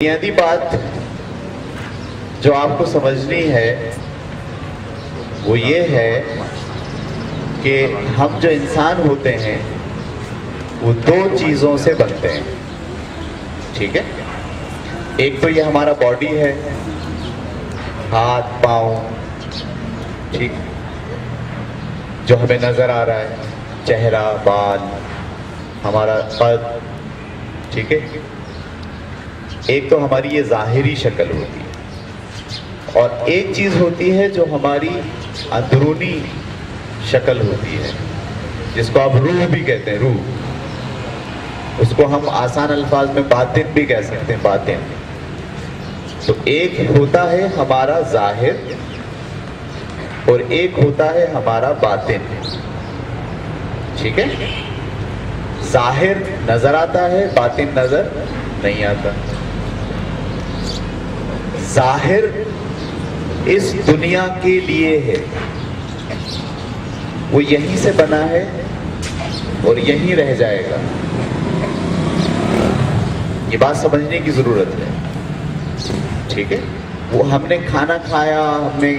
بنیادی بات جو آپ کو سمجھنی ہے وہ یہ ہے کہ ہم جو انسان ہوتے ہیں وہ دو چیزوں سے بنتے ہیں. ٹھیک ہے؟ ایک تو یہ ہمارا باڈی ہے، ہاتھ پاؤں، ٹھیک، جو ہمیں نظر آ رہا ہے، چہرہ، بال، ہمارا قد، ٹھیک ہے. ایک تو ہماری یہ ظاہری شکل ہوتی ہے، اور ایک چیز ہوتی ہے جو ہماری اندرونی شکل ہوتی ہے، جس کو آپ روح بھی کہتے ہیں. روح، اس کو ہم آسان الفاظ میں باطن بھی کہہ سکتے ہیں. باطن تو ایک ہوتا ہے ہمارا ظاہر اور ایک ہوتا ہے ہمارا باطن. ٹھیک ہے؟ ظاہر نظر آتا ہے، باطن نظر نہیں آتا. ظاہر اس دنیا کے لیے ہے، وہ یہیں سے بنا ہے اور یہیں رہ جائے گا. یہ بات سمجھنے کی ضرورت ہے. ٹھیک ہے؟ وہ ہم نے کھانا کھایا، ہم نے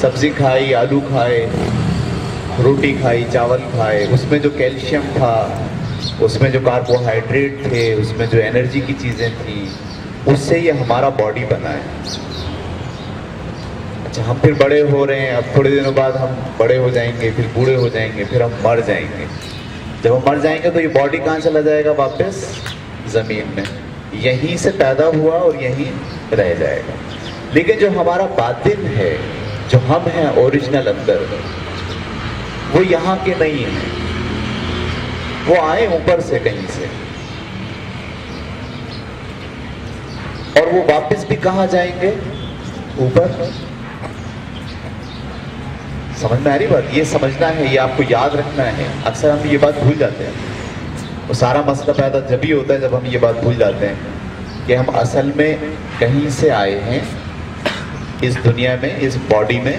سبزی کھائی، آلو کھائے، روٹی کھائی، چاول کھائے، اس میں جو کیلشیم تھا، اس میں جو کاربوہائیڈریٹ تھے، اس میں جو انرجی کی چیزیں تھیں، اس سے یہ ہمارا باڈی بنا ہے. اچھا، ہم پھر بڑے ہو رہے ہیں، اب تھوڑے دنوں بعد ہم بڑے ہو جائیں گے، پھر بوڑھے ہو جائیں گے، پھر ہم مر جائیں گے. جب ہم مر جائیں گے تو یہ باڈی کہاں چلا جائے گا؟ واپس زمین میں. یہیں سے پیدا ہوا اور یہیں رہ جائے گا. لیکن جو ہمارا باطن ہے، جو ہم ہیں اوریجنل اندر، وہ یہاں کے نہیں ہیں. وہ آئے اوپر سے کہیں سے، اور وہ واپس بھی کہاں جائیں گے؟ اوپر. سمجھ میں آ رہی بات؟ یہ سمجھنا ہے، یہ آپ کو یاد رکھنا ہے. اکثر ہم یہ بات بھول جاتے ہیں. وہ سارا مسئلہ پیدا جب ہی ہوتا ہے جب ہم یہ بات بھول جاتے ہیں کہ ہم اصل میں کہیں سے آئے ہیں اس دنیا میں، اس باڈی میں.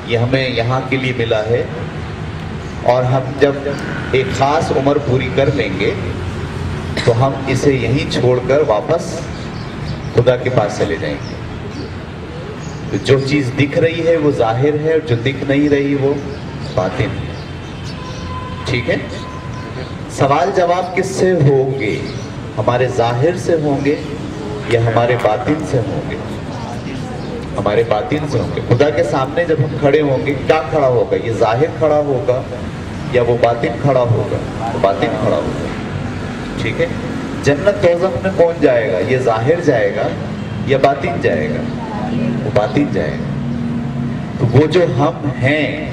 یہ ہمیں یہاں کے لیے ملا ہے، اور ہم جب ایک خاص عمر پوری کر لیں گے تو ہم اسے یہیں چھوڑ کر واپس خدا کے پاس چلے جائیں گے. جو چیز دکھ رہی ہے وہ ظاہر ہے، اور جو دکھ نہیں رہی وہ باطن ہے. ٹھیک ہے؟ سوال جواب کس سے ہوں گے؟ ہمارے ظاہر سے ہوں گے یا ہمارے باطن سے ہوں گے؟ ہمارے باطن سے ہوں گے. خدا کے سامنے جب ہم کھڑے ہوں گے، کیا کھڑا ہوگا؟ یہ ظاہر کھڑا ہوگا یا وہ باطن کھڑا ہوگا؟ وہ باطن کھڑا ہوگا. ٹھیک ہے؟ جنت دوزخ میں کون جائے گا؟ یہ ظاہر جائے گا یا باطن جائے گا؟ وہ باطن جائے گا. تو وہ جو ہم ہیں،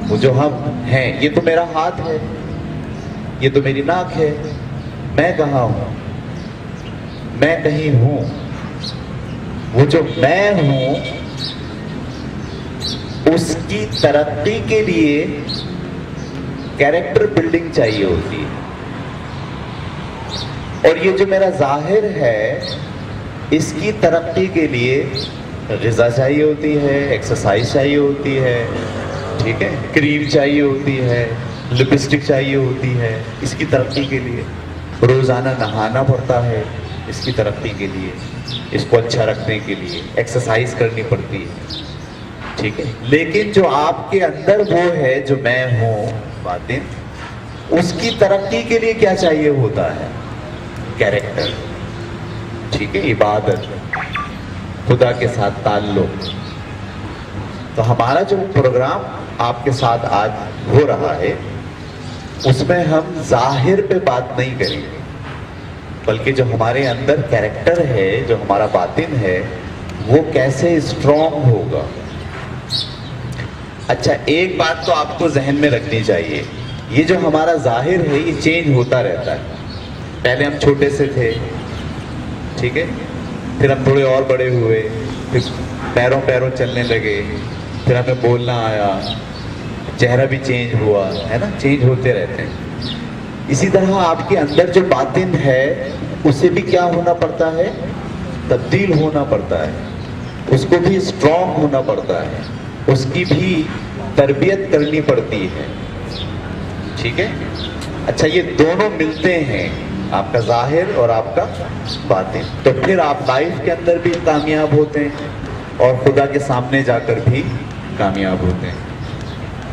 وہ جو ہم ہیں، یہ تو میرا ہاتھ ہے، یہ تو میری ناک ہے. میں کہاں ہوں؟ میں کہیں ہوں. وہ جو میں ہوں، اس کی ترقی کے لیے کیریکٹر بلڈنگ چاہیے ہوتی ہے. اور یہ جو میرا ظاہر ہے، اس کی ترقی کے لیے غذا چاہیے ہوتی ہے، ایکسرسائز چاہیے ہوتی ہے، ٹھیک ہے، کریم چاہیے ہوتی ہے، لپسٹک چاہیے ہوتی ہے. اس کی ترقی کے لیے روزانہ نہانا پڑتا ہے، اس کی ترقی کے لیے، اس کو اچھا رکھنے کے لیے ایکسرسائز کرنی پڑتی ہے. ٹھیک ہے؟ لیکن جو آپ کے اندر وہ ہے جو میں ہوں، باطن، اس کی ترقی کے لیے کیا چاہیے ہوتا ہے؟ کیریکٹر. ٹھیک ہے؟ عبادت، خدا کے ساتھ تعلق. تو ہمارا جو پروگرام آپ کے ساتھ آج ہو رہا ہے، اس میں ہم ظاہر پہ بات نہیں کریں گے، بلکہ جو ہمارے اندر کیریکٹر ہے، جو ہمارا باطن ہے، وہ کیسے اسٹرانگ ہوگا. اچھا، ایک بات تو آپ کو ذہن میں رکھنی چاہیے، یہ جو ہمارا ظاہر ہے یہ چینج ہوتا رہتا ہے. پہلے ہم چھوٹے سے تھے، ٹھیک ہے، پھر ہم تھوڑے اور بڑے ہوئے، پھر پیروں چلنے لگے، پھر ہمیں بولنا آیا، چہرہ بھی چینج ہوا، ہے نا، چینج ہوتے رہتے ہیں. اسی طرح آپ کے اندر جو باطن ہے اسے بھی کیا ہونا پڑتا ہے؟ تبدیل ہونا پڑتا ہے. اس کو بھی اسٹرانگ ہونا پڑتا ہے، اس کی بھی تربیت کرنی پڑتی ہے. ٹھیک ہے؟ اچھا، یہ دونوں ملتے ہیں آپ کا ظاہر اور آپ کا باطن. تو پھر آپ لائف کے اندر بھی کامیاب ہوتے ہیں اور خدا کے سامنے جا کر بھی کامیاب ہوتے ہیں.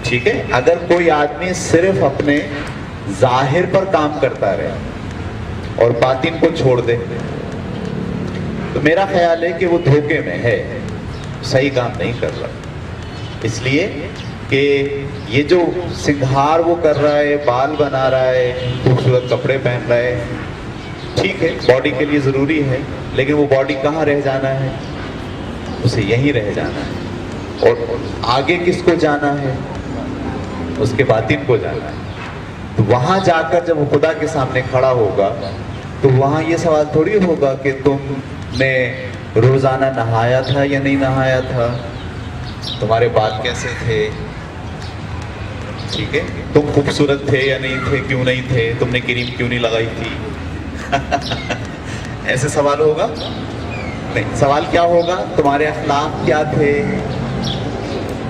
ٹھیک ہے. اگر کوئی آدمی صرف اپنے ظاہر پر کام کرتا رہے اور باطن کو چھوڑ دے تو میرا خیال ہے کہ وہ دھوکے میں ہے, صحیح کام نہیں کر رہا. اس لیے کہ یہ جو سنگھار وہ کر رہا ہے, بال بنا رہا ہے, خوبصورت کپڑے پہن رہا ہے, ٹھیک ہے باڈی کے لیے ضروری ہے, لیکن وہ باڈی کہاں رہ جانا ہے؟ اسے یہیں رہ جانا ہے. اور آگے کس کو جانا ہے؟ اس کے باطن کو جانا ہے. تو وہاں جا کر جب وہ خدا کے سامنے کھڑا ہوگا تو وہاں یہ سوال تھوڑی ہوگا کہ تم نے روزانہ نہایا تھا یا نہیں نہایا تھا, تمہارے بال کیسے تھے, ٹھیک ہے, تم خوبصورت تھے یا نہیں تھے, کیوں نہیں تھے, تم نے کریم کیوں نہیں لگائی تھی. ایسے سوال ہوگا نہیں. سوال کیا ہوگا؟ تمہارے اخلاق کیا تھے,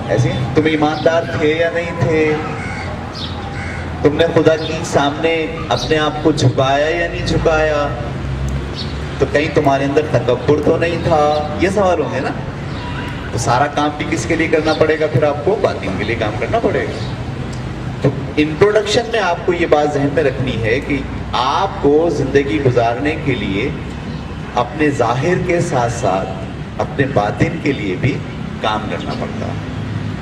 ایسے تم ایماندار تھے یا نہیں تھے, تم نے خدا کے سامنے اپنے آپ کو جھکایا یا نہیں جھکایا, تو کہیں تمہارے اندر تکبر تو نہیں تھا. یہ سوال ہوں گے نا. تو سارا کام بھی کس کے لیے کرنا پڑے گا؟ پھر آپ کو باطن کے لیے کام کرنا پڑے گا. تو انٹروڈکشن میں آپ کو یہ بات ذہن میں رکھنی ہے کہ آپ کو زندگی گزارنے کے لیے اپنے ظاہر کے ساتھ ساتھ اپنے باطن کے لیے بھی کام کرنا پڑتا ہے.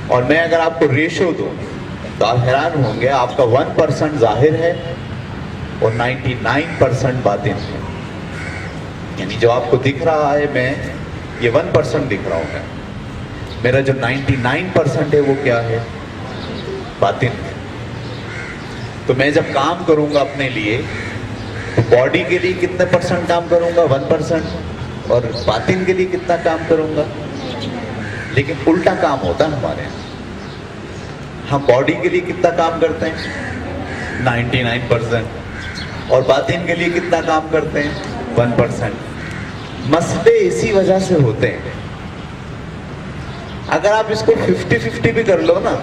اور میں اگر آپ کو ریشو دوں تو آپ حیران ہوں گے, آپ کا 1% ظاہر ہے اور 99% باطن ہے. یعنی جو آپ کو دکھ رہا ہے میں یہ 1% دکھ رہا ہوں, میرا جو 99% ہے وہ کیا ہے؟ باطن ہے. تو میں جب کام کروں گا اپنے لیے تو باڈی کے لیے کتنے % کام کروں گا؟ 1%. اور باطن کے لیے کتنا کام کروں گا؟ لیکن الٹا کام ہوتا ہے ہمارے یہاں. ہم باڈی کے لیے کتنا کام کرتے ہیں؟ 99%. اور باطن کے لیے کتنا کام کرتے ہیں؟ 1%. مسئلے اسی وجہ سے ہوتے ہیں. اگر آپ اس کو 50-50 بھی کر لو نا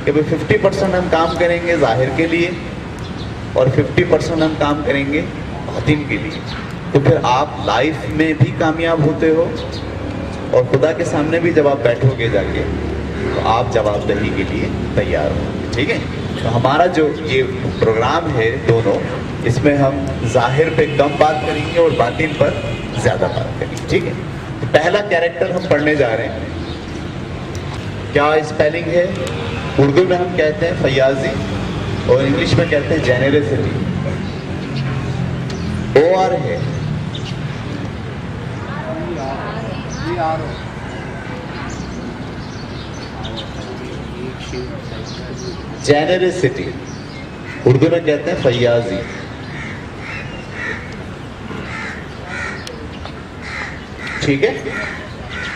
کہ 50% ہم کام کریں گے ظاہر کے لیے اور 50% ہم کام کریں گے باطن کے لیے, تو پھر آپ لائف میں بھی کامیاب ہوتے ہو اور خدا کے سامنے بھی جب آپ بیٹھو گے جا کے تو آپ جواب دہی کے لیے تیار ہو. ٹھیک ہے. تو ہمارا جو یہ پروگرام ہے دونوں, اس میں ہم ظاہر پہ کم بات کریں گے اور باطن پر زیادہ بات کریں گے. ٹھیک ہے. تو پہلا کیریکٹر ہم پڑھنے جا رہے ہیں. کیا اسپیلنگ ہے؟ اردو میں ہم کہتے ہیں فیاضی اور انگلش میں کہتے ہیں جینیرسٹی. OR ہے جینیرسٹی, اردو میں کہتے ہیں فیاضی. ٹھیک ہے.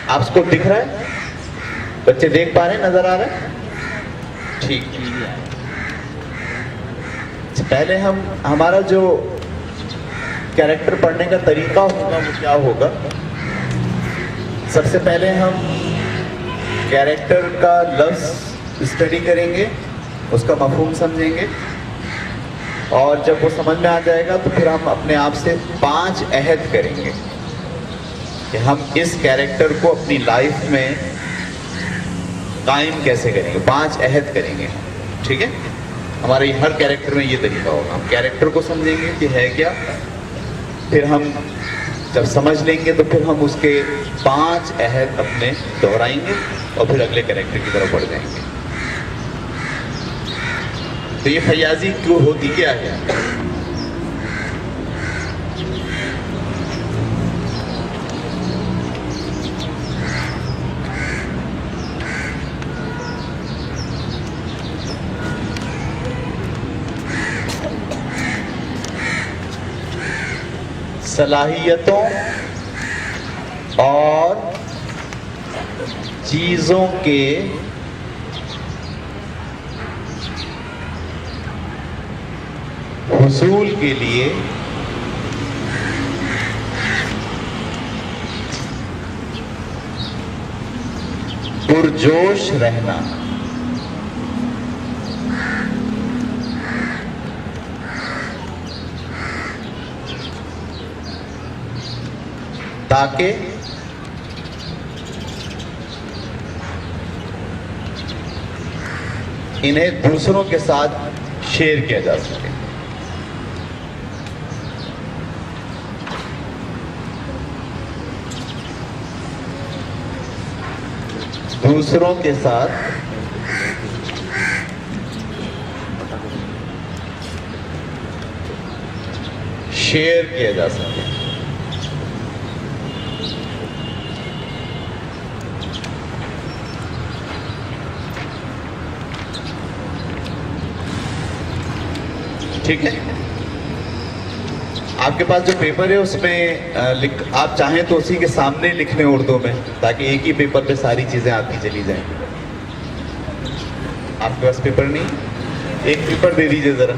آپ اس کو دکھ رہا ہے؟ بچے دیکھ پا رہے ہیں, نظر آ رہا ہے؟ ٹھیک. پہلے ہمارا جو کیریکٹر پڑھنے کا طریقہ ہوگا وہ کیا ہوگا؟ سب سے پہلے ہم کیریکٹر کا لفظ اسٹڈی کریں گے, اس کا مفہوم سمجھیں گے, اور جب وہ سمجھ میں آ جائے گا تو پھر ہم اپنے آپ سے 5 عہد کریں گے کہ ہم اس کیریکٹر کو اپنی لائف میں قائم کیسے کریں گے. 5 عہد کریں گے. ٹھیک ہے. ہمارے ہر کیریکٹر میں یہ طریقہ ہوگا. ہم کیریکٹر کو سمجھیں گے کہ ہے کیا, پھر ہم جب سمجھ لیں گے تو پھر ہم اس کے 5 عہد اپنے دہرائیں گے اور پھر اگلے کیریکٹر کی طرف بڑھ جائیں گے. تو یہ فیاضی کیوں ہوتی کیا ہے؟ صلاحیتوں اور چیزوں کے حصول کے لیے پرجوش رہنا. تاکہ انہیں دوسروں کے ساتھ شیئر کیا جا سکے. دوسروں کے ساتھ شیئر کیا جا سکے. ٹھیک ہے. آپ کے پاس جو پیپر ہے اس میں آپ چاہیں تو اسی کے سامنے لکھ لیں اردو میں، تاکہ ایک ہی پیپر پہ ساری چیزیں آپ کی چلی جائیں. آپ کے پاس پیپر نہیں؟ ایک پیپر دے دیجیے ذرا.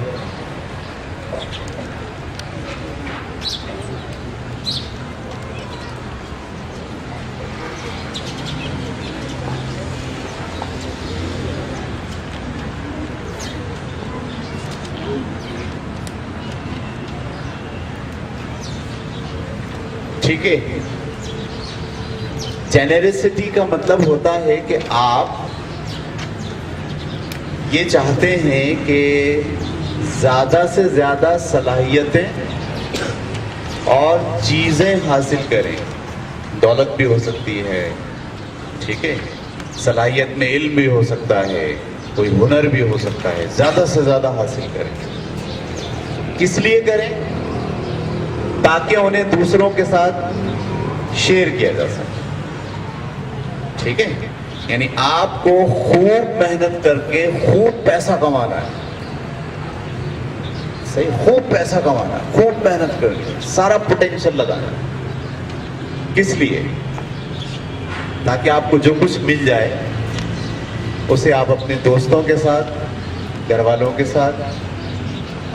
ٹھیک ہے. جنرسٹی کا مطلب ہوتا ہے کہ آپ یہ چاہتے ہیں کہ زیادہ سے زیادہ صلاحیتیں اور چیزیں حاصل کریں. دولت بھی ہو سکتی ہے، ٹھیک ہے، صلاحیت میں علم بھی ہو سکتا ہے، کوئی ہنر بھی ہو سکتا ہے. زیادہ سے زیادہ حاصل کریں. کس لیے کریں؟ تاکہ انہیں دوسروں کے ساتھ شیئر کیا جا سکے. ٹھیک ہے. یعنی آپ کو خوب محنت کر کے خوب پیسہ کمانا ہے. صحیح، خوب پیسہ کمانا ہے، خوب محنت کر کے سارا پوٹینشل لگانا ہے. کس لیے؟ تاکہ آپ کو جو کچھ مل جائے اسے آپ اپنے دوستوں کے ساتھ، گھر والوں کے ساتھ،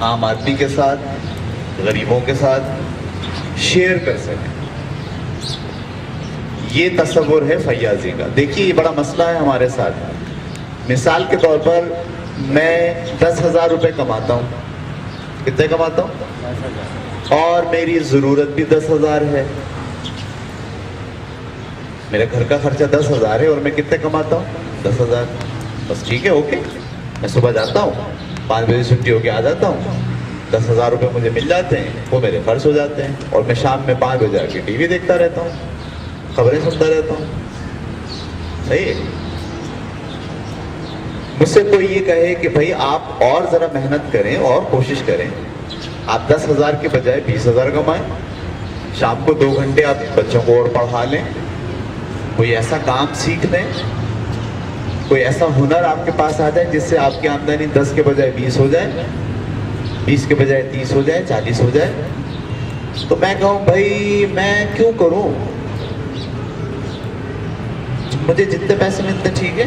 عام آدمی کے ساتھ، غریبوں کے ساتھ شیئر کر سکیں. یہ تصور ہے فیاضی کا. دیکھیے یہ بڑا مسئلہ ہے ہمارے ساتھ. مثال کے طور پر میں 10,000 روپے کماتا ہوں. کتنے کماتا ہوں؟ اور میری ضرورت بھی 10,000 ہے. میرے گھر کا خرچہ 10,000 ہے اور میں کتنے کماتا ہوں؟ 10,000. بس ٹھیک ہے، اوکے. میں صبح جاتا ہوں، 5 بجے چھٹی ہو کے آ جاتا ہوں. 10,000 روپے مجھے مل جاتے ہیں، وہ میرے خرچ ہو جاتے ہیں. اور میں شام میں 5 بجے آ کے ٹی وی دیکھتا رہتا ہوں، خبریں سنتا رہتا ہوں. صحیح ہے. مجھ سے کوئی یہ کہے کہ بھائی آپ اور ذرا محنت کریں اور کوشش کریں، آپ 10,000 کے بجائے 20,000 کمائیں. شام کو 2 گھنٹے آپ بچوں کو اور پڑھا لیں، کوئی ایسا کام سیکھ لیں، کوئی ایسا ہنر آپ کے پاس آ جائے جس سے آپ کی آمدنی 10 کے بجائے 20 ہو جائے، 20 کے بجائے 30 ہو جائے، 40 ہو جائے. تو میں کہوں بھائی میں کیوں کروں، مجھے جتنے پیسے ملتے ٹھیک ہے،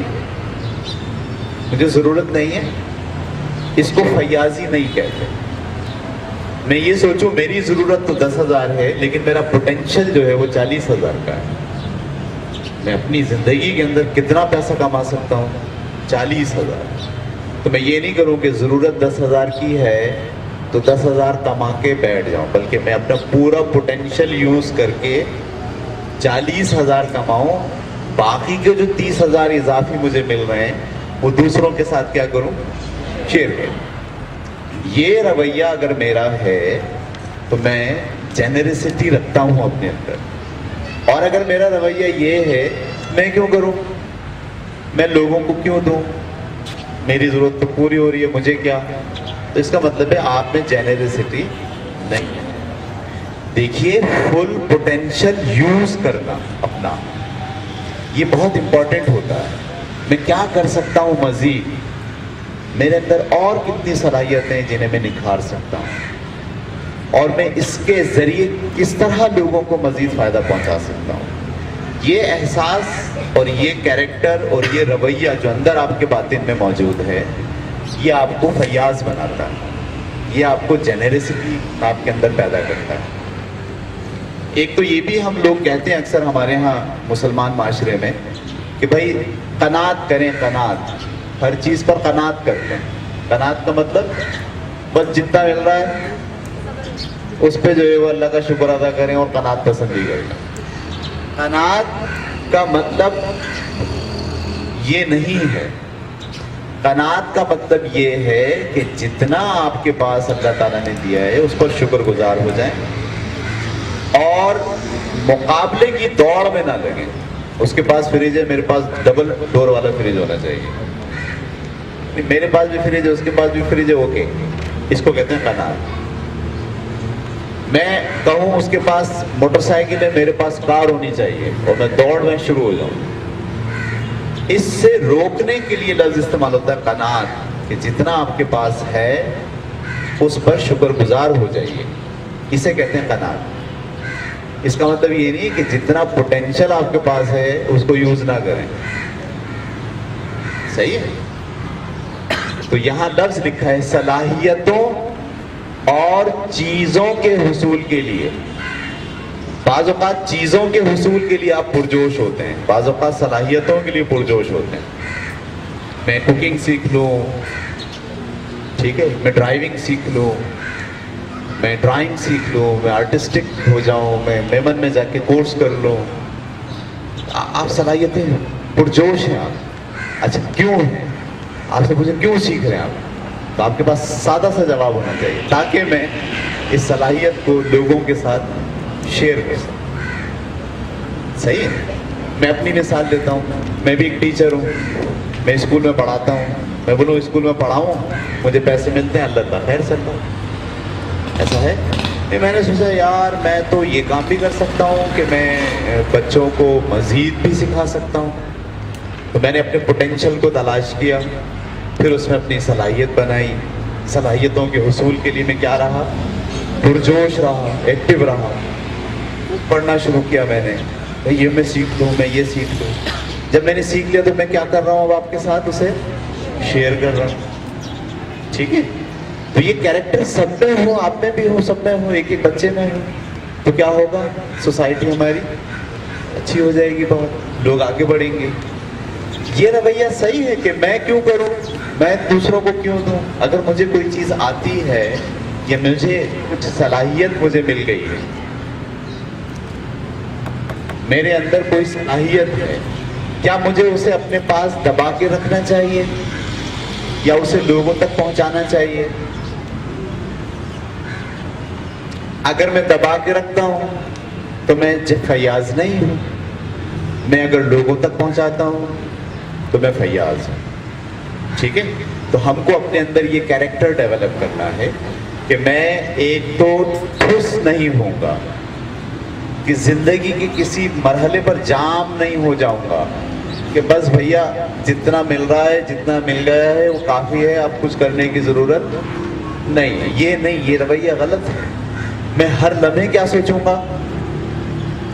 مجھے ضرورت نہیں ہے. اس کو فیاضی نہیں کہتے. میں یہ سوچوں میری ضرورت تو 10,000 ہے لیکن میرا پوٹینشل جو ہے وہ 40,000 کا ہے. میں اپنی زندگی کے اندر کتنا پیسہ کما سکتا ہوں؟ 40,000. تو میں یہ نہیں کروں کہ ضرورت 10,000 کی ہے تو 10,000 کما کے بیٹھ جاؤں، بلکہ میں اپنا پورا پوٹینشل یوز کر کے 40,000 کماؤں. باقی کے جو 30,000 اضافی مجھے مل رہے ہیں وہ دوسروں کے ساتھ کیا کروں؟ شیئر کروں. یہ رویہ اگر میرا ہے تو میں جنرسٹی رکھتا ہوں اپنے اندر. اور اگر میرا رویہ یہ ہے میں کیوں کروں، میں لوگوں کو کیوں دوں، میری ضرورت تو پوری ہو رہی ہے، مجھے کیا. تو اس کا مطلب ہے آپ میں جنرسٹی نہیں ہے. دیکھیے فل پوٹینشل یوز کرنا اپنا، یہ بہت امپورٹنٹ ہوتا ہے. میں کیا کر سکتا ہوں مزید، میرے اندر اور کتنی صلاحیتیں ہیں جنہیں میں نکھار سکتا ہوں، اور میں اس کے ذریعے کس طرح لوگوں کو مزید فائدہ پہنچا سکتا ہوں. یہ احساس اور یہ کیریکٹر اور یہ رویہ جو اندر آپ کے باطن میں موجود ہے یہ آپ کو فیاض بناتا ہے. یہ آپ کو جنرسٹی آپ کے اندر پیدا کرتا ہے. ایک تو یہ بھی ہم لوگ کہتے ہیں اکثر ہمارے ہاں مسلمان معاشرے میں کہ بھائی قناعت کریں. قناعت، ہر چیز پر قناعت کرتے ہیں. قناعت کا مطلب بس جتنا مل رہا ہے اس پہ جو ہے وہ اللہ کا شکر ادا کریں اور قناعت پسندی کریں. قناعت کا مطلب یہ نہیں ہے. قناعت کا مطلب یہ ہے کہ جتنا آپ کے پاس اللہ تعالیٰ نے دیا ہے اس پر شکر گزار ہو جائیں اور مقابلے کی دوڑ میں نہ لگیں. اس کے پاس فریج ہے, میرے پاس ڈبل ڈور والا فریج ہونا چاہیے. میرے پاس بھی فریج ہے, اس کے پاس بھی فریج ہے, اوکے. اس کو کہتے ہیں قناعت. میں کہوں اس کے پاس موٹر سائیکل ہے, میرے پاس کار ہونی چاہیے, اور میں دوڑ میں شروع ہو جاؤں. اس سے روکنے کے لیے لفظ استعمال ہوتا ہے قناعت, کہ جتنا آپ کے پاس ہے اس پر شکر گزار ہو جائیے. اسے کہتے ہیں قناعت. اس کا مطلب یہ نہیں کہ جتنا پوٹینشل آپ کے پاس ہے اس کو یوز نہ کریں. صحیح ہے. تو یہاں لفظ لکھا ہے صلاحیتوں اور چیزوں کے حصول کے لیے. بعض اوقات چیزوں کے حصول کے لیے آپ پرجوش ہوتے ہیں, بعض اوقات صلاحیتوں کے لیے پرجوش ہوتے ہیں. میں کوکنگ سیکھ لوں, ٹھیک ہے, میں ڈرائیونگ سیکھ لوں, میں ڈرائنگ سیکھ لوں, میں آرٹسٹک ہو جاؤں, میں میمن میں جا کے کورس کر لوں. آپ صلاحیتیں پرجوش ہیں آپ. اچھا کیوں ہیں؟ آپ سے پوچھیں کیوں سیکھ رہے ہیں آپ, تو آپ کے پاس سادہ سا جواب ہونا چاہیے تاکہ میں اس صلاحیت کو لوگوں کے ساتھ شیئر کر سکوں. صحیح ہے. میں اپنی مثال دیتا ہوں. میں بھی ایک ٹیچر ہوں, میں اسکول میں پڑھاتا ہوں. میں بولوں اسکول میں پڑھاؤں, مجھے پیسے ملتے ہیں, اللہ تعالیٰ خیر سے اللہ. ایسا ہے نہیں. میں نے سوچا یار میں تو یہ کام بھی کر سکتا ہوں کہ میں بچوں کو مزید بھی سکھا سکتا ہوں. تو میں نے اپنے پوٹینشیل کو تلاش کیا, پھر اس میں اپنی صلاحیت بنائی. صلاحیتوں کے حصول کے لیے میں کیا رہا, پرجوش رہا, ایکٹیو رہا. پڑھنا شروع کیا میں نے, یہ میں سیکھ لوں, میں یہ سیکھ لوں. جب میں نے سیکھ لیا تو میں کیا کر رہا ہوں اب آپ کے ساتھ اسے شیئر کر رہا ہوں. ٹھیک ہے. تو یہ کیریکٹر سب میں ہو, آپ میں بھی ہو, سب میں ہو, ایک ایک بچے میں ہو, تو کیا ہوگا, سوسائٹی ہماری اچھی ہو جائے گی, بہت لوگ آگے بڑھیں گے. یہ رویہ صحیح ہے کہ میں کیوں کروں, میں دوسروں کو کیوں دوں. اگر مجھے کوئی چیز آتی ہے یا مجھے کچھ صلاحیت مجھے مل گئی ہے, میرے اندر کوئی صلاحیت ہے, کیا مجھے اسے اپنے پاس دبا کے رکھنا چاہیے یا اسے لوگوں تک پہنچانا چاہیے؟ اگر میں دبا کے رکھتا ہوں تو میں فیاض نہیں ہوں. میں اگر لوگوں تک پہنچاتا ہوں تو میں فیاض ہوں. ٹھیک ہے. تو ہم کو اپنے اندر یہ کیریکٹر ڈیولپ کرنا ہے کہ میں ایک تو ٹھوس نہیں ہوں گا, کہ زندگی کے کسی مرحلے پر جام نہیں ہو جاؤں گا کہ بس بھیا جتنا مل رہا ہے, جتنا مل گیا ہے وہ کافی ہے, اب کچھ کرنے کی ضرورت نہیں ہے. یہ نہیں, یہ رویہ غلط ہے. میں ہر لمحے کیا سوچوں گا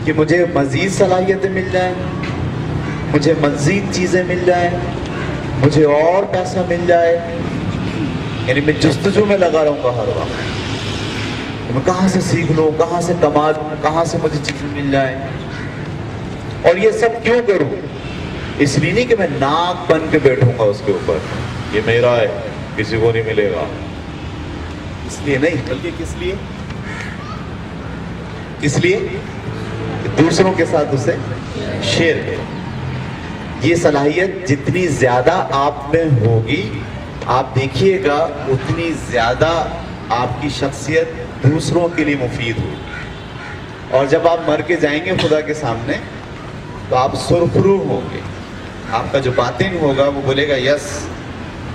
کہ مجھے مزید صلاحیتیں مل جائیں, مجھے مزید چیزیں مل جائیں, مجھے اور پیسہ مل جائے. یعنی میں جستجو میں لگا رہوں گا ہر وقت, میں کہاں سے سیکھ لوں, کہاں سے کما لوں, کہاں سے مجھے چیزیں مل جائیں. اور یہ سب کیوں کروں؟ اس لیے نہیں کہ میں ناک بن کے بیٹھوں گا اس کے اوپر, یہ میرا ہے کسی کو نہیں ملے گا, اس لیے نہیں, بلکہ کس لیے, اس لیے دوسروں کے ساتھ اسے شیئر کریں. یہ صلاحیت جتنی زیادہ آپ میں ہوگی, آپ دیکھیے گا اتنی زیادہ آپ کی شخصیت دوسروں کے لیے مفید ہوگی. اور جب آپ مر کے جائیں گے خدا کے سامنے تو آپ سرخرو ہوں گے. آپ کا جو باطن ہوگا وہ بولے گا یس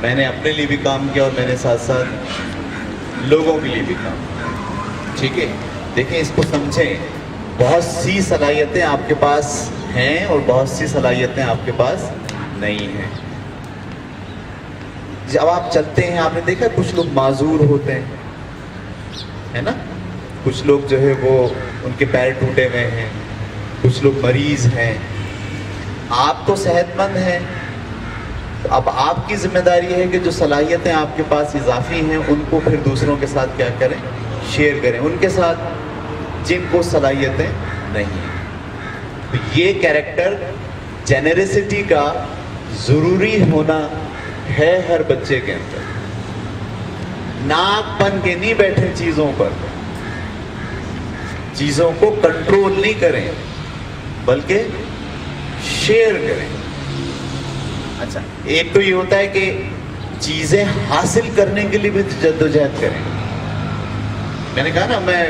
میں نے اپنے لیے بھی کام کیا اور میں نے ساتھ ساتھ لوگوں کے لیے بھی کام کیا. ٹھیک ہے. دیکھیں اس کو سمجھیں, بہت سی صلاحیتیں آپ کے پاس ہیں اور بہت سی صلاحیتیں آپ کے پاس نہیں ہیں. جب آپ چلتے ہیں, آپ نے دیکھا کچھ لوگ معذور ہوتے ہیں, ہے نا, کچھ لوگ جو ہے وہ ان کے پیر ٹوٹے ہوئے ہیں, کچھ لوگ مریض ہیں. آپ تو صحت مند ہیں, تو اب آپ کی ذمہ داری ہے کہ جو صلاحیتیں آپ کے پاس اضافی ہیں ان کو پھر دوسروں کے ساتھ کیا کریں, شیئر کریں ان کے ساتھ جن کو صلاحیتیں نہیں ہیں. تو یہ کیریکٹر جنریسٹی کا ضروری ہونا ہے ہر بچے کے اندر. ناک بن کے نہیں بیٹھے چیزوں پر, چیزوں کو کنٹرول نہیں کریں. بلکہ شیئر کریں. اچھا ایک تو یہ ہوتا ہے کہ چیزیں حاصل کرنے کے لیے بھی جدوجہد کریں. میں نے کہا نا میں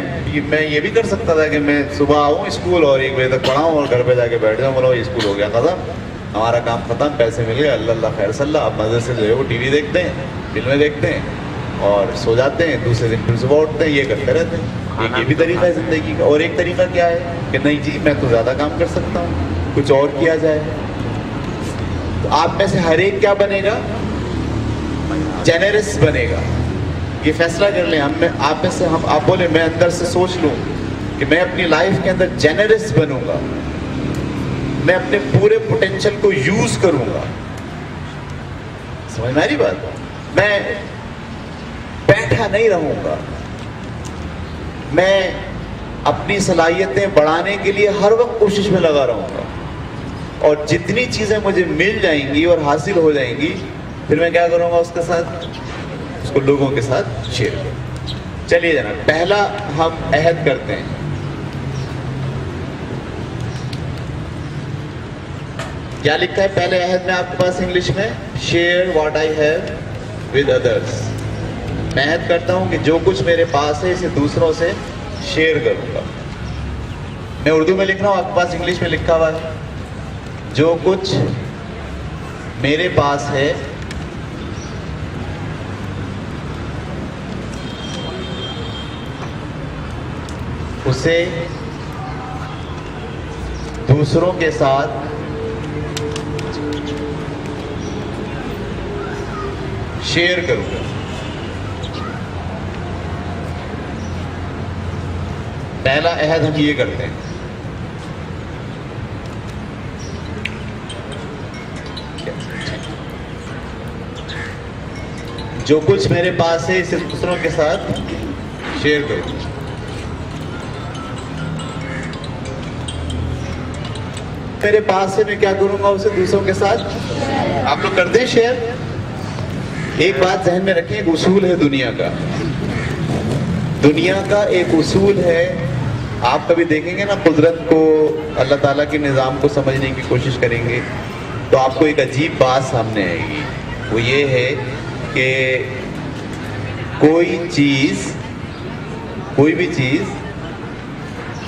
یہ بھی کر سکتا تھا کہ میں صبح آؤں اسکول اور 1 بجے تک پڑھاؤں اور گھر پہ جا کے بیٹھ جاؤں, بولو یہ اسکول ہو گیا ختم, ہمارا کام ختم, پیسے مل گئے, اللہ اللہ خیر صلی اللہ. اب مزے سے جو ہے وہ ٹی وی دیکھتے ہیں, فلمیں دیکھتے ہیں اور سو جاتے ہیں, دوسرے دن پھر صبح اٹھتے ہیں, یہ کرتے رہتے ہیں. ایک یہ بھی طریقہ ہے زندگی کا. اور ایک طریقہ کیا ہے کہ نہیں جی میں تو زیادہ کام کر سکتا ہوں, کچھ اور کیا جائے. تو آپ میں سے ہر ایک کیا بنے گا؟ جینرس بنے گا. یہ فیصلہ کر لیں. آپ میں سے آپ بولے میں اندر سے سوچ لوں کہ میں اپنی لائف کے اندر جینرس بنوں گا, میں اپنے پورے پوٹینشل کو یوز کروں گا. سمجھ میں آ رہی بات؟ میں بیٹھا نہیں رہوں گا, میں اپنی صلاحیتیں بڑھانے کے لیے ہر وقت کوشش میں لگا رہوں گا, اور جتنی چیزیں مجھے مل جائیں گی اور حاصل ہو جائیں گی پھر میں کیا کروں گا اس کے ساتھ, اس کو لوگوں کے ساتھ شیئر کروں. چلیے جناب پہلا ہم عہد کرتے ہیں. کیا لکھا ہے پہلے عہد میں آپ کے پاس انگلش میں؟ Share what I have with others. میں عہد کرتا ہوں کہ جو کچھ میرے پاس ہے اسے دوسروں سے شیئر کروں گا. میں اردو میں لکھ رہا ہوں, آپ کے پاس انگلش میں لکھا ہوا ہے. جو کچھ میرے پاس ہے اسے دوسروں کے ساتھ شیئر کروں گا. پہلا عہد ہم یہ کرتے ہیں. جو کچھ میرے پاس ہے اسے دوسروں کے ساتھ شیئر کروں. میرے پاس سے میں کیا کروں گا اسے دوسروں کے ساتھ. آپ لوگ کرتے ہیں شیئر؟ ایک بات ذہن میں رکھیں, ایک اصول ہے دنیا کا. دنیا کا ایک اصول ہے. آپ کبھی دیکھیں گے نا قدرت کو, اللہ تعالیٰ کے نظام کو سمجھنے کی کوشش کریں گے تو آپ کو ایک عجیب بات سامنے آئے گی. وہ یہ ہے کہ کوئی بھی چیز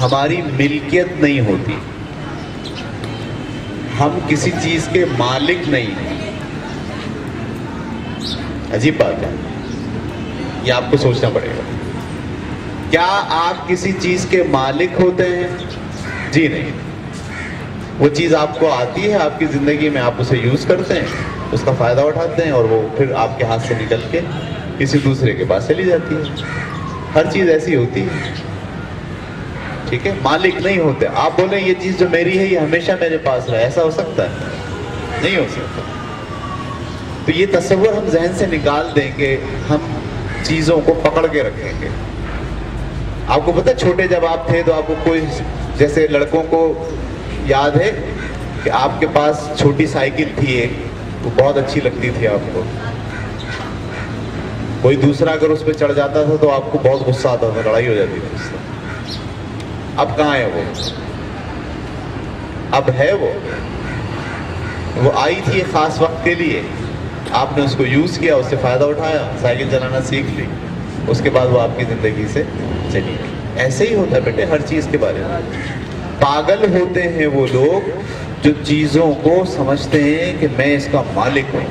ہماری ملکیت نہیں ہوتی, ہم کسی چیز کے مالک نہیں ہیں. عجیب بات ہے, یہ آپ کو سوچنا پڑے گا. کیا آپ کسی چیز کے مالک ہوتے ہیں؟ جی نہیں. وہ چیز آپ کو آتی ہے آپ کی زندگی میں, آپ اسے یوز کرتے ہیں, اس کا فائدہ اٹھاتے ہیں, اور وہ پھر آپ کے ہاتھ سے نکل کے کسی دوسرے کے پاس چلی جاتی ہے. ہر چیز ایسی ہوتی ہے, ٹھیک ہے. مالک نہیں ہوتے. آپ بولیں یہ چیز جو میری ہے یہ ہمیشہ میرے پاس رہے, ایسا ہو سکتا ہے؟ نہیں ہو سکتا. تو یہ تصور ہم ذہن سے نکال دیں کہ ہم چیزوں کو پکڑ کے رکھیں گے. آپ کو پتہ چھوٹے جب آپ تھے تو آپ کو کوئی, جیسے لڑکوں کو یاد ہے کہ آپ کے پاس چھوٹی سائیکل تھی ایک, وہ بہت اچھی لگتی تھی آپ کو. کوئی دوسرا اگر اس پہ چڑھ جاتا تھا تو آپ کو بہت غصہ آتا تھا, لڑائی ہو جاتی تھی اس سے. اب کہاں ہے وہ؟ اب ہے وہ آئی تھی ایک خاص وقت کے لیے, آپ نے اس کو یوز کیا, اس سے فائدہ اٹھایا, سائیکل چلانا سیکھ لی, اس کے بعد وہ آپ کی زندگی سے چلی گئی. ایسے ہی ہوتا ہے بیٹے ہر چیز کے بارے میں. پاگل ہوتے ہیں وہ لوگ جو چیزوں کو سمجھتے ہیں کہ میں اس کا مالک ہوں.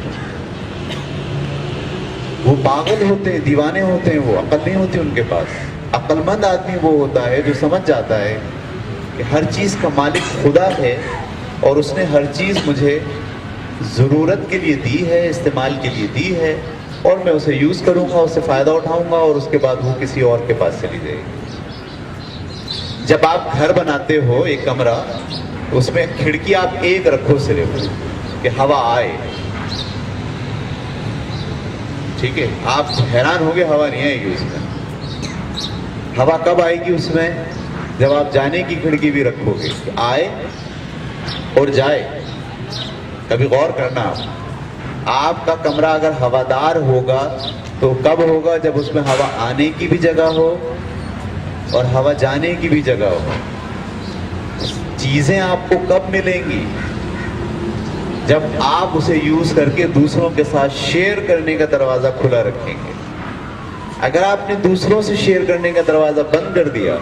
وہ پاگل ہوتے ہیں, دیوانے ہوتے ہیں, وہ عقل نہیں ہوتی ان کے پاس. عقل مند آدمی وہ ہوتا ہے جو سمجھ جاتا ہے کہ ہر چیز کا مالک خدا ہے, اور اس نے ہر چیز مجھے ضرورت کے لیے دی ہے, استعمال کے لیے دی ہے, اور میں اسے یوز کروں گا, اس سے فائدہ اٹھاؤں گا, اور اس کے بعد وہ کسی اور کے پاس چلی جائے گی. جب آپ گھر بناتے ہو ایک کمرہ, اس میں کھڑکی آپ ایک رکھو صرف کہ ہوا آئے, ٹھیک ہے. آپ حیران ہو گے ہوا نہیں آئے گی اس میں. ہوا کب آئے گی اس میں؟ جب آپ جانے کی کھڑکی بھی رکھو گے کہ آئے اور جائے. کبھی غور کرنا, آپ کا کمرہ اگر ہوادار ہوگا تو کب ہوگا؟ جب اس میں ہوا آنے کی بھی جگہ ہو اور ہوا جانے کی بھی جگہ ہو. چیزیں آپ کو کب ملیں گی؟ جب آپ اسے یوز کر کے دوسروں کے ساتھ شیئر کرنے کا دروازہ کھلا رکھیں گے. اگر آپ نے دوسروں سے شیئر کرنے کا دروازہ بند کر دیا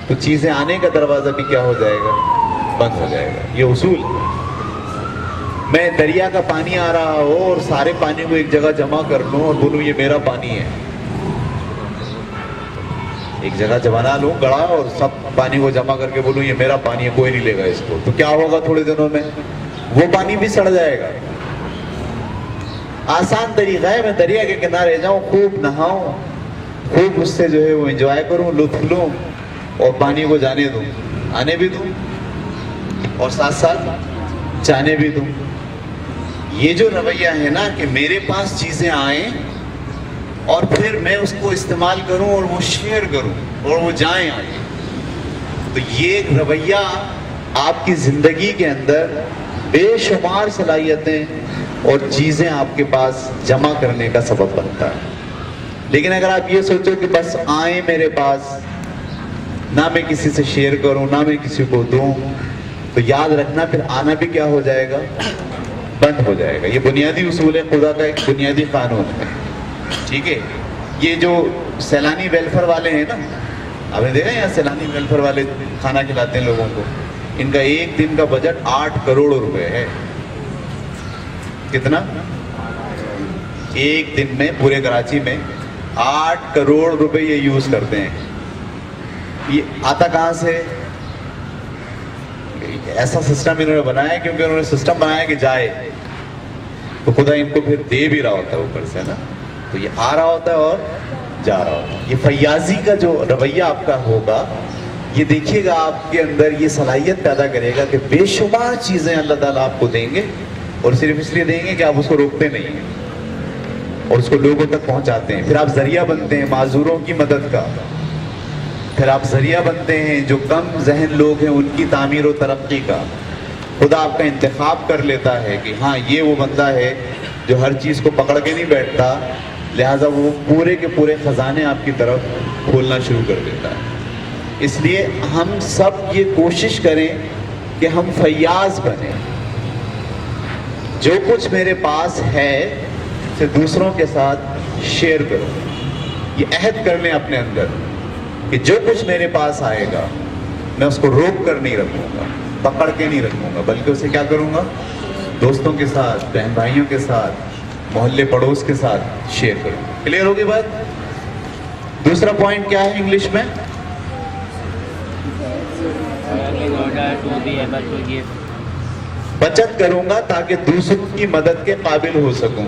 تو چیزیں آنے کا دروازہ بھی کیا ہو جائے گا؟ بند ہو جائے گا. یہ اصول ہے. میں دریا کا پانی آ رہا ہو اور سارے پانی کو ایک جگہ جمع کر لوں اور بولوں یہ میرا پانی ہے، ایک جگہ بنا لوں گڑھا اور سب پانی کو جمع کر کے بولوں یہ میرا پانی ہے، کوئی نہیں لے گا اس کو، تو کیا ہوگا؟ تھوڑے دنوں میں وہ پانی بھی سڑ جائے گا. آسان طریقہ ہے، میں دریا کے کنارے جاؤں، خوب نہاؤں، خوب اس سے جو ہے وہ انجوائے کروں، لطف لوں اور پانی کو جانے دوں، آنے بھی دوں اور ساتھ ساتھ جانے بھی دوں. یہ جو رویہ ہے نا کہ میرے پاس چیزیں آئیں اور پھر میں اس کو استعمال کروں اور وہ شیئر کروں اور وہ جائیں آگے، تو یہ ایک رویہ آپ کی زندگی کے اندر بے شمار صلاحیتیں اور چیزیں آپ کے پاس جمع کرنے کا سبب بنتا ہے. لیکن اگر آپ یہ سوچو کہ بس آئیں میرے پاس، نہ میں کسی سے شیئر کروں نہ میں کسی کو دوں، تو یاد رکھنا پھر آنا بھی کیا ہو جائے گا؟ بند ہو جائے گا. یہ بنیادی اصول ہے، خدا کا ایک بنیادی قانون ہے. ٹھیک ہے. یہ جو سیلانی ویلفیئر والے ہیں نا، آپ نے دیکھا یہاں سیلانی ویلفیئر والے کھانا کھلاتے ہیں لوگوں کو، ان کا ایک دن کا بجٹ 8 کروڑ روپے ہے. کتنا؟ ایک دن میں پورے کراچی میں 8 کروڑ روپے یہ یوز کرتے ہیں. یہ آتا کہاں سے؟ ایسا سسٹم انہوں نے بنایا کیونکہ انہوں نے سسٹم بنایا کہ جائے تو خدا ان کو پھر دے بھی رہا ہوتا ہے اوپر سے نا، تو یہ آ رہا ہوتا ہے اور جا رہا ہوتا ہے. یہ فیاضی کا جو رویہ آپ کا ہوگا، یہ دیکھیے گا آپ کے اندر یہ صلاحیت پیدا کرے گا کہ بے شمار چیزیں اللہ تعالیٰ آپ کو دیں گے، اور صرف اس لیے دیں گے کہ آپ اس کو روکتے نہیں ہیں اور اس کو لوگوں تک پہنچاتے ہیں. پھر آپ ذریعہ بنتے ہیں معذوروں کی مدد کا، پھر آپ ذریعہ بنتے ہیں جو کم ذہن لوگ ہیں ان کی تعمیر و ترقی کا. خدا آپ کا انتخاب کر لیتا ہے کہ ہاں یہ وہ بندہ ہے جو ہر چیز کو پکڑ کے نہیں بیٹھتا، لہٰذا وہ پورے کے پورے خزانے آپ کی طرف کھولنا شروع کر دیتا ہے. اس لیے ہم سب یہ کوشش کریں کہ ہم فیاض بنیں. جو کچھ میرے پاس ہے اسے دوسروں کے ساتھ شیئر کروں. یہ عہد کر لیں اپنے اندر کہ جو کچھ میرے پاس آئے گا میں اس کو روک کر نہیں رکھوں گا، پکڑ کے نہیں رکھوں گا، بلکہ اسے کیا کروں گا؟ دوستوں کے ساتھ، بہن بھائیوں کے ساتھ، محلے پڑوس کے ساتھ شیئر کروں. کلیئر ہوگی بات؟ دوسرا پوائنٹ کیا ہے انگلش میں؟ بچت کروں گا تاکہ دوسروں کی مدد کے قابل ہو سکوں.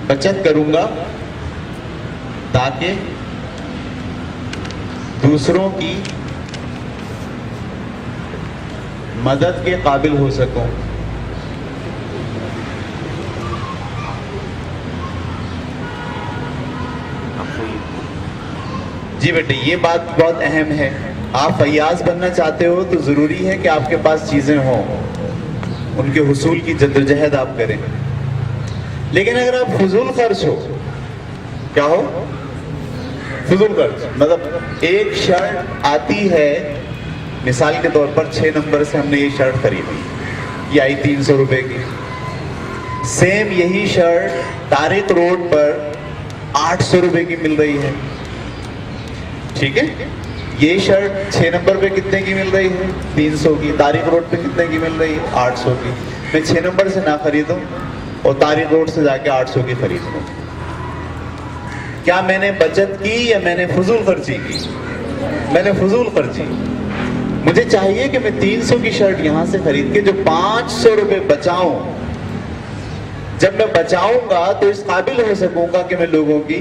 بچت کروں گا تاکہ دوسروں کی مدد کے قابل ہو سکوں. جی بیٹے، یہ بات بہت اہم ہے. آپ فیاض بننا چاہتے ہو تو ضروری ہے کہ آپ کے پاس چیزیں ہوں، ان کے حصول کی جدوجہد آپ کریں. لیکن اگر آپ فضول خرچ ہو، کیا ہو؟ فضول خرچ مطلب ایک شرٹ آتی ہے، مثال کے طور پر 6 نمبر سے ہم نے یہ شرٹ خریدی، یہ آئی 300 روپے کی. سیم یہی شرٹ طارق روڈ پر 800 روپے کی مل رہی ہے. ٹھیک ہے، یہ شرٹ 6 نمبر پہ کتنے کی مل رہی ہے؟ 300 کی. طارق روڈ پہ کتنے کی مل رہی ہے؟ 800 کی. میں 6 نمبر سے نہ خریدوں اور طارق روڈ سے جا کے 800 کی خرید لوں. کیا میں نے بچت کی یا میں نے فضول خرچی کی؟ میں نے فضول خرچی. مجھے چاہیے کہ میں 300 کی شرٹ یہاں سے خرید کے جو 500 روپے بچاؤں. جب میں بچاؤں گا تو اس قابل ہو سکوں گا کہ میں لوگوں کی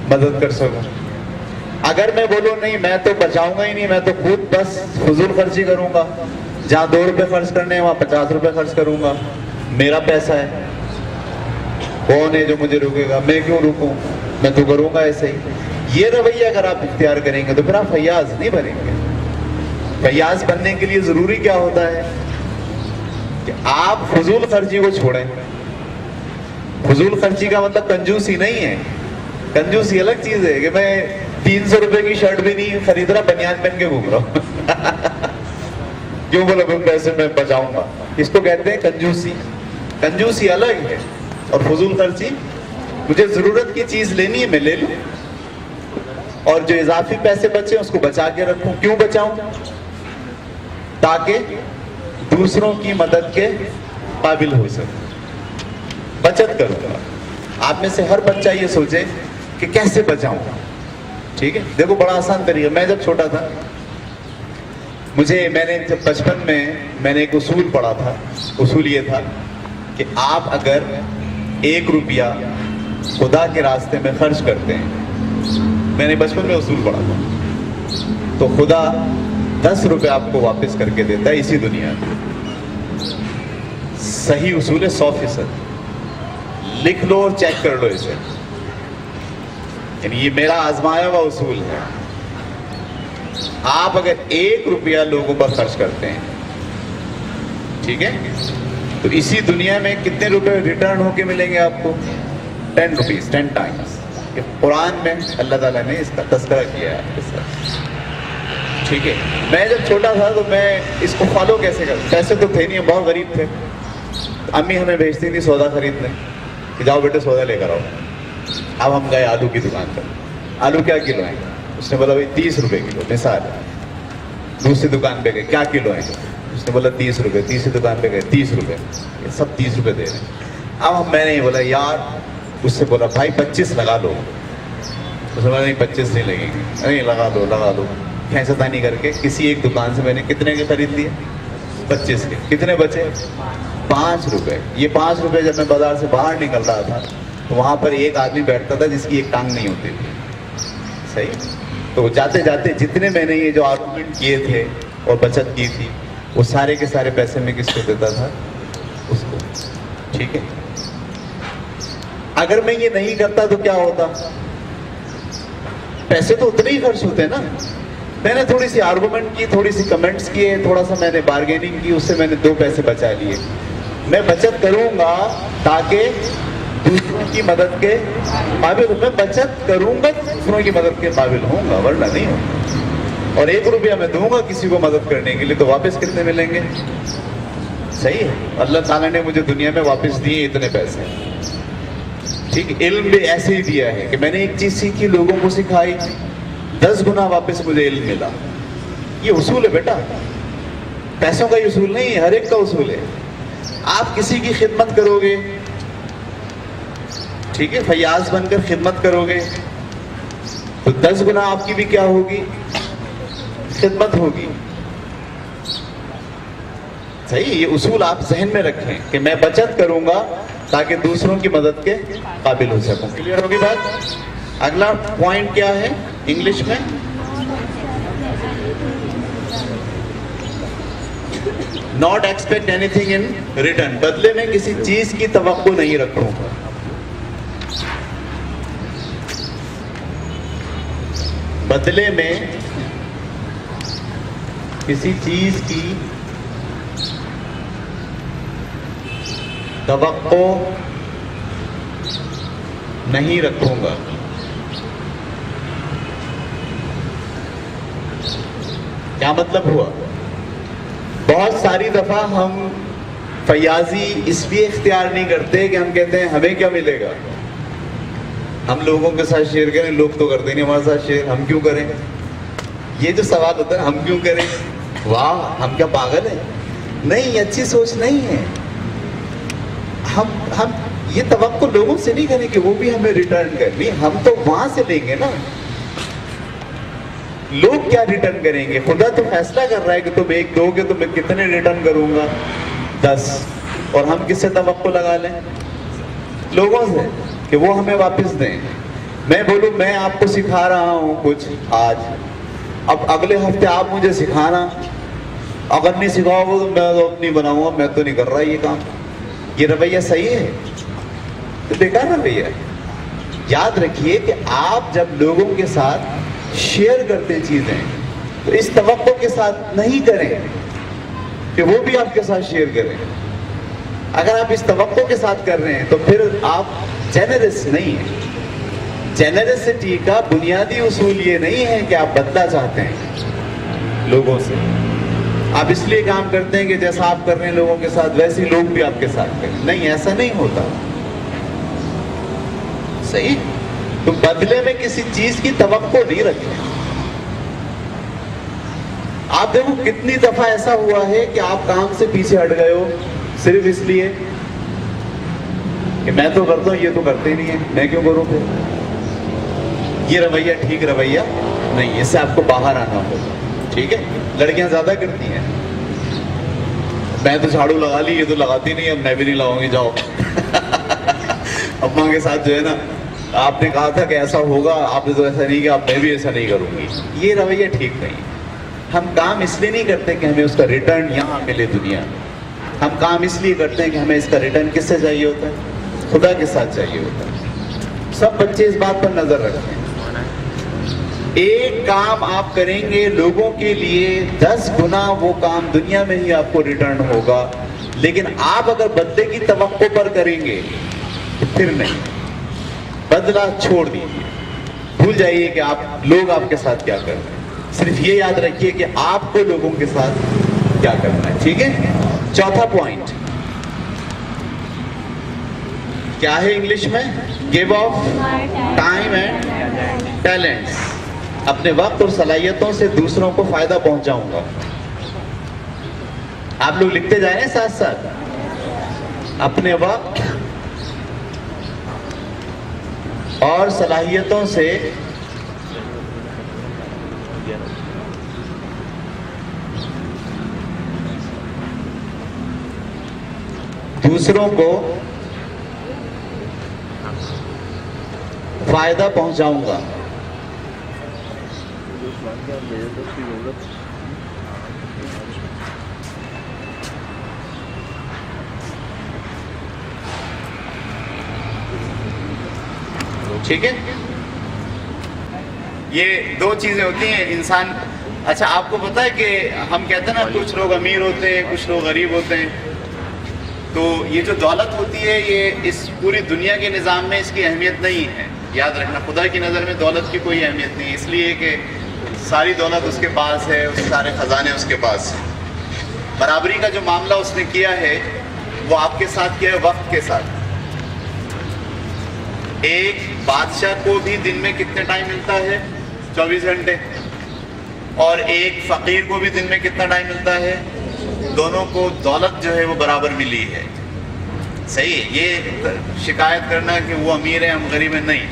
مدد کر سکوں. اگر میں بولوں نہیں میں تو بچاؤں گا ہی نہیں، میں تو خود بس فضول خرچی کروں گا، جہاں 2 روپے خرچ کرنے ہیں وہاں 50 روپے خرچ کروں گا، میرا پیسہ ہے، کون ہے جو مجھے روکے گا؟ میں کیوں روکوں، میں تو کروں گا ایسے ہی. یہ رویہ اگر آپ اختیار کریں گے تو پھر آپ فیاض نہیں بنیں گے. فیاض بننے کے لیے ضروری کیا ہوتا ہے کہ آپ فضول خرچی کو چھوڑیں. فضول خرچی کا مطلب کنجوسی نہیں ہے. کنجوسی الگ چیز ہے کہ میں 300 روپے کی شرٹ بھی نہیں خرید رہا, بنیان پہن کے گھوم رہا ہوں. کیوں بولے پیسے میں بچاؤں گا, اس کو کہتے ہیں کنجوسی. کنجوسی الگ ہے اور فضول خرچی مجھے ضرورت کی چیز لینی ہے میں لے لوں, اور جو اضافی پیسے بچے اس کو بچا کے رکھوں. کیوں بچاؤں؟ تاکہ دوسروں کی مدد کے قابل ہو سکوں, بچت کروں گا. آپ میں سے ہر بچہ یہ سوچے کہ کیسے بچاؤں. ٹھیک ہے, دیکھو بڑا آسان طریقہ. میں جب چھوٹا تھا میں نے جب بچپن میں نے ایک اصول پڑھا تھا. اصول یہ تھا کہ آپ اگر 1 روپیہ خدا کے راستے میں خرچ کرتے ہیں, میں نے بچپن میں اصول پڑھا تھا, تو خدا 10 روپے آپ کو واپس کر کے دیتا ہے اسی دنیا میں. صحیح اصول ہے 100%. لکھ لو اور چیک کر لو اسے. یعنی یہ میرا آزمایا ہوا اصول ہے. آپ اگر 1 روپیہ لوگوں پر خرچ کرتے ہیں, ٹھیک ہے, تو اسی دنیا میں کتنے روپے ریٹرن ہو کے ملیں گے آپ کو؟ 10 روپیز, 10 ٹائمز. قرآن میں اللہ تعالیٰ نے اس کا تذکرہ کیا ہے. ٹھیک ہے, میں جب چھوٹا تھا تو میں اس کو فالو کیسے کرتا. پیسے تو تھے نہیں, بہت غریب تھے. امی ہمیں بھیجتی تھی سودا خریدنے کہ جاؤ بیٹے سودا لے کر آؤ. اب ہم گئے آلو کی دکان پر. آلو کیا کلو ہیں؟ اس نے بولا بھائی 30 روپے کلو. مثال ہے. دوسری دکان پہ گئے, کیا کلو ہیں؟ اس نے بولا 30 روپے. تیسری دکان پہ گئے, 30 روپے. یہ سب 30 روپے دے رہے ہیں. اب میں نے بولا یار, اس سے بولا بھائی 25 لگا لو. اس نے بولا نہیں 25 نہیں لگیں گے. نہیں لگا لو. کھینچتانی کر کے کسی ایک دکان سے میں نے کتنے کے خرید لیے؟ 25 کے. کتنے بچے؟ 5 روپے. یہ 5 روپے جب میں بازار سے باہر نکل رہا تھا تو وہاں پر ایک آدمی بیٹھتا تھا جس کی ایک ٹانگ نہیں ہوتی تھی. صحیح. تو جاتے جاتے جتنے میں نے یہ جو آرگومنٹ کیے تھے اور بچت کی تھی, وہ سارے کے سارے پیسے میں کس کو دیتا تھا؟ اس کو. ٹھیک ہے. اگر میں یہ نہیں کرتا تو کیا ہوتا؟ پیسے تو اتنے ہی خرچ ہوتے ہیں نا. میں نے تھوڑی سی آرگومنٹ کی, تھوڑی سی کمنٹس کیے, تھوڑا سا میں نے بارگیننگ کی, اس سے میں نے 2 پیسے بچا لیے. میں بچت کروں گا تاکہ دوسروں کی مدد کے قابل ہوں. میں بچت کروں گا دوسروں کی مدد کے قابل ہوں گا, ورنہ نہیں ہوں. اور 1 روپیہ میں دوں گا کسی کو مدد کرنے کے لیے, تو واپس کتنے ملیں گے؟ صحیح ہے. اللہ تعالیٰ نے مجھے دنیا میں واپس دیے اتنے پیسے. ٹھیک ہے. علم بھی ایسے ہی دیا ہے کہ میں نے ایک چیز سیکھی, لوگوں کو سکھائی, 10 گنا واپس مجھے علم ملا. یہ اصول ہے بیٹا, پیسوں کا یہ اصول نہیں ہے, ہر ایک کا اصول ہے. آپ کسی کی خدمت کرو گے, ٹھیک ہے, فیاض بن کر خدمت کرو گے تو 10 گنا آپ کی بھی کیا ہوگی؟ خدمت ہوگی. صحیح. یہ اصول آپ ذہن میں رکھیں کہ میں بچت کروں گا تاکہ دوسروں کی مدد کے قابل ہو سکوں. کلیئر ہوگی بات؟ اگلا پوائنٹ کیا ہے انگلش میں؟ Not expect any thing in return. بدلے میں کسی چیز کی توقع نہیں رکھوں. بدلے میں کسی چیز کی توقع نہیں رکھوں گا. کیا مطلب ہوا؟ بہت ساری دفعہ ہم فیاضی اس لیے اختیار نہیں کرتے کہ ہم کہتے ہیں ہمیں کیا ملے گا, ہم لوگوں کے ساتھ شیئر کریں. لوگ تو کرتے نہیں ہمارے ساتھ شیئر, ہم کیوں کریں؟ یہ جو سوال ہوتا ہے ہم کیوں کریں, واہ ہم کیا پاگل ہیں؟ نہیں, یہ اچھی سوچ نہیں ہے. ہم یہ توقع لوگوں سے نہیں کریں کہ وہ بھی ہمیں ریٹرن کریں. ہم تو وہاں سے لیں گے نا. لوگ کیا ریٹرن کریں گے؟ خدا تو فیصلہ کر رہا ہے کہ تم 1 دو گے تو میں کتنے ریٹرن کروں گا؟ 10. اور ہم کس سے توقع لگا لیں؟ لوگوں سے کہ وہ ہمیں واپس دیں. میں بولوں میں آپ کو سکھا رہا ہوں کچھ آج, اب اگلے ہفتے آپ مجھے سکھانا, اگر نہیں سکھاؤ گے تو میں تو اپنی بناؤں گا, میں تو نہیں کر رہا یہ کام. یہ رویہ صحیح ہے؟ تو بیکار رویہ ہے. یاد رکھیے کہ آپ جب لوگوں کے ساتھ شیئر کرتے چیزیں تو اس توقع کے ساتھ نہیں کریں کہ وہ بھی آپ کے ساتھ شیئر کریں. اگر آپ اس توقع کے ساتھ کر رہے ہیں تو پھر آپ جنرس نہیں ہیں. جنرسٹی کا بنیادی اصول یہ نہیں ہے کہ آپ بدلہ چاہتے ہیں لوگوں سے. آپ اس لیے کام کرتے ہیں کہ جیسا آپ کر رہے ہیں لوگوں کے ساتھ ویسے لوگ بھی آپ کے ساتھ کریں. نہیں، ایسا نہیں ہوتا. صحیح؟ تو بدلے میں کسی چیز کی توقع نہیں رکھیں. آپ دیکھو کتنی دفعہ ایسا ہوا ہے کہ آپ کام سے پیچھے ہٹ گئے ہو صرف اس لیے کہ میں تو کرتا ہوں، یہ تو کرتے نہیں ہیں، میں کیوں کروں پھر. یہ رویہ ٹھیک رویہ نہیں، اس سے آپ کو باہر آنا ہوگا. ٹھیک ہے؟ لڑکیاں زیادہ کرتی ہیں، میں تو جھاڑو لگا لی، یہ تو لگاتی نہیں، اب میں بھی نہیں لگاؤں گی، جاؤ. اماں کے ساتھ جو ہے نا، آپ نے کہا تھا کہ ایسا ہوگا، آپ نے تو ایسا نہیں کیا، اب میں بھی ایسا نہیں کروں گی. یہ رویہ ٹھیک نہیں. ہم کام اس لیے نہیں کرتے کہ ہمیں اس کا ریٹرن یہاں ملے دنیا میں. ہم کام اس لیے کرتے ہیں کہ ہمیں اس کا ریٹرن کس سے چاہیے ہوتا ہے؟ خدا کے ساتھ چاہیے ہوتا ہے. سب بچے اس بات پر نظر رکھیں. ایک کام آپ کریں گے لوگوں کے لیے 10 گنا وہ کام دنیا میں ہی آپ کو ریٹرن ہوگا. لیکن آپ اگر بدلے کی توقع پر کریں گے پھر نہیں. بدلہ چھوڑ دیجیے، بھول جائیے کہ آپ لوگ آپ کے ساتھ کیا کر رہے ہیں. صرف یہ یاد رکھیے کہ آپ کو لوگوں کے ساتھ کیا کرنا ہے. ٹھیک ہے؟ چوتھا پوائنٹ کیا ہے انگلش میں؟ Give of time and talents. اپنے وقت اور صلاحیتوں سے دوسروں کو فائدہ پہنچاؤں گا. آپ لوگ لکھتے جائیں ساتھ ساتھ. اپنے وقت اور صلاحیتوں سے دوسروں کو فائدہ پہنچاؤں گا. ٹھیک ہے؟ یہ دو چیزیں ہوتی ہیں انسان. اچھا، آپ کو پتا ہے کہ ہم کہتے ہیں نا کچھ لوگ امیر ہوتے ہیں، کچھ لوگ غریب ہوتے ہیں. تو یہ جو دولت ہوتی ہے یہ اس پوری دنیا کے نظام میں اس کی اہمیت نہیں ہے. یاد رکھنا، خدا کی نظر میں دولت کی کوئی اہمیت نہیں، اس لیے کہ ساری دولت اس کے پاس ہے، اس سارے خزانے اس کے پاس ہیں. برابری کا جو معاملہ اس نے کیا ہے وہ آپ کے ساتھ کیا ہے وقت کے ساتھ. ایک بادشاہ کو بھی دن میں کتنے ٹائم ملتا ہے؟ 24 گھنٹے. اور ایک فقیر کو بھی دن میں کتنا ٹائم ملتا ہے؟ دونوں کو دولت جو ہے وہ برابر ملی ہے. صحیح ہے؟ یہ شکایت کرنا کہ وہ امیر ہیں ہم غریب ہیں، نہیں.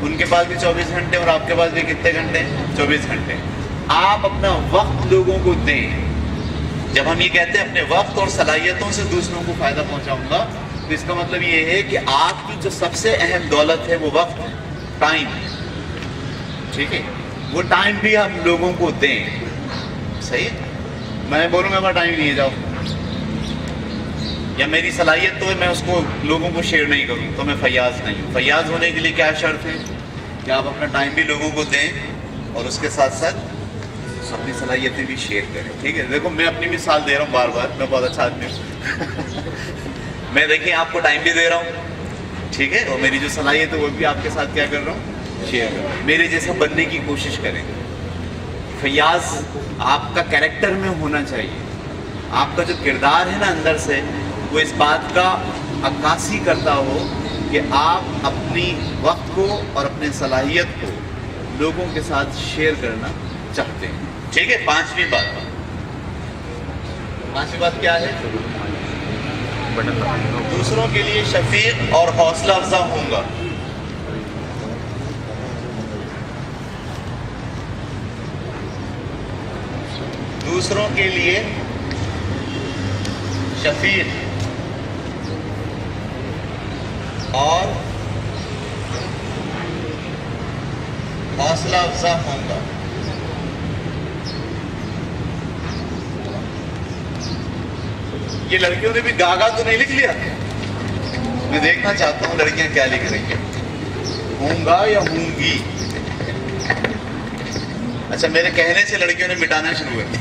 ان کے پاس بھی 24 گھنٹے اور آپ کے پاس بھی کتنے گھنٹے؟ 24 گھنٹے. آپ اپنا وقت لوگوں کو دیں. جب ہم یہ کہتے ہیں اپنے وقت اور صلاحیتوں سے دوسروں کو فائدہ پہنچاؤں گا، تو اس کا مطلب یہ ہے کہ آپ کی جو سب سے اہم دولت ہے وہ وقت، ٹائم. ٹھیک ہے؟ وہ ٹائم بھی ہم لوگوں کو دیں. صحیح ہے؟ میں بولوں گا ٹائم نہیں ہے، جاؤ. یا میری صلاحیت تو ہے میں اس کو لوگوں کو شیئر نہیں کروں تو میں فیاض نہیں ہوں. فیاض ہونے کے لیے کیا شرط ہے؟ کہ آپ اپنا ٹائم بھی لوگوں کو دیں اور اس کے ساتھ ساتھ اپنی صلاحیتیں بھی شیئر کریں. ٹھیک ہے؟ دیکھو میں اپنی مثال دے رہا ہوں بار بار، میں بہت اچھا آدمی ہوں. میں دیکھیں آپ کو ٹائم بھی دے رہا ہوں، ٹھیک ہے، اور میری جو صلاحیت ہے وہ بھی آپ کے ساتھ کیا کر رہا ہوں؟ شیئر کر رہا ہوں. میرے جیسا بننے کی کوشش کریں. فیاض آپ کا کریکٹر میں ہونا چاہیے. آپ کا جو کردار ہے نا اندر سے، وہ اس بات کا عکاسی کرتا ہو کہ آپ اپنی وقت کو اور اپنے صلاحیت کو لوگوں کے ساتھ شیئر کرنا چاہتے ہیں. ٹھیک ہے؟ پانچویں بات کیا ہے؟ دوسروں کے لیے شفیق اور حوصلہ افزا ہوں گا. دوسروں کے لیے شفیق اور حوصلہ افزا ہوں گا. یہ لڑکیوں نے بھی گاگا تو نہیں لکھ لیا؟ میں دیکھنا چاہتا ہوں لڑکیاں کیا لکھ رہی ہیں. ہوں گا یا ہوں گی؟ اچھا، میرے کہنے سے لڑکیوں نے مٹانا شروع کر دیا.